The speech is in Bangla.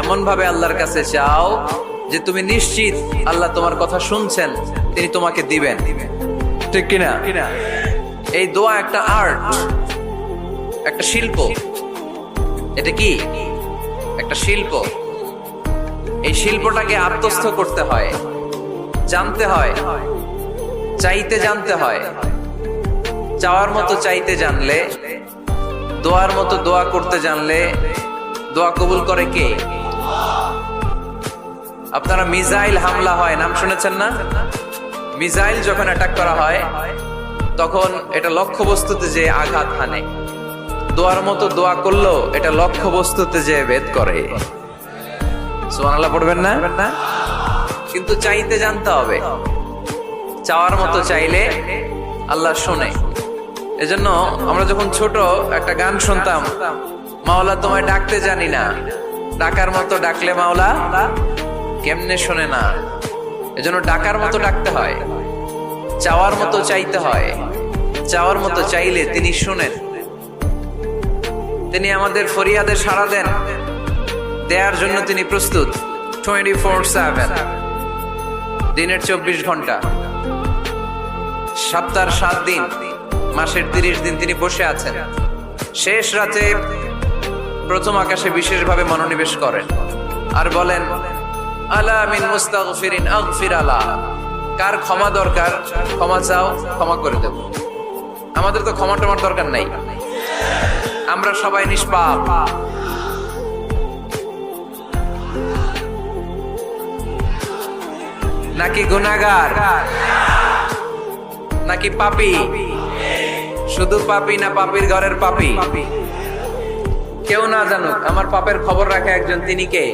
এমন ভাবে আল্লাহর কাছে চাও যে তুমি নিশ্চিত আল্লাহ তোমার কথা শুনছেন, তিনি তোমাকে দিবেন। ঠিক কিনা? এই দোয়া একটা আর্ট, একটা শিল্প। এটা কি? একটা শিল্প। এই শিল্পটাকে আত্মস্থ করতে হয়, জানতে হয়, চাইতে জানতে হয়। চাওয়ার মতো চাইতে জানলে, দোয়ার মতো দোয়া করতে জানলে দোয়া কবুল করে কে? আপনারা মিসাইল হামলা হয় নাম শুনেছেন না? মিসাইল যখন অ্যাটাক করা হয় তখন এটা লক্ষ্যবস্তুতে যে আঘাত হানে। দোয়ার মতো দোয়া করলেও এটা লক্ষ্যবস্তুতে যে ভেদ করে। সুবহানাল্লাহ পড়বেন না? কিন্তু চাইতে জানতে হবে। চাওয়ার মতো চাইলে আল্লাহ শোনে। এজন্য আমরা যখন ছোট একটা গান শুনতাম, মাওলা তোমায় ডাকতে জানি না, ডাকার মতো ডাকলে মাওলা কেমনে শোনে না। এজন্য ডাকার মতো ডাকতে হয়, চাওয়ার মতো চাইতে হয়। চাওয়ার মতো চাইলে তিনি শুনেন, তিনি আমাদের ফরিয়াদে সাড়া দেন, দেওয়ার জন্য তিনি প্রস্তুত। 24/7, দিনের 24 ঘন্টা, সপ্তাহের 7 দিন, মাসের 30 দিন তিনি বসে আছেন। শেষ রাতে প্রথম আকাশে বিশেষভাবে মনোনিবেশ করেন আর বলেন, আলা মিন মুস্তাগফিরিন আগফির আলা। কার ক্ষমা দরকার ক্ষমা চাও, ক্ষমা করে দেব। আমাদের তো ক্ষমা টমার দরকার নাই, আমরা সবাই নিষ্পাপ। নাকি গুনাহগার, নাকি পাপী? শুধু পাপী না পাপীর ঘরের পাপী? কেউ না জানুক, আমার পাপের খবর রাখে একজন, তিনি কে?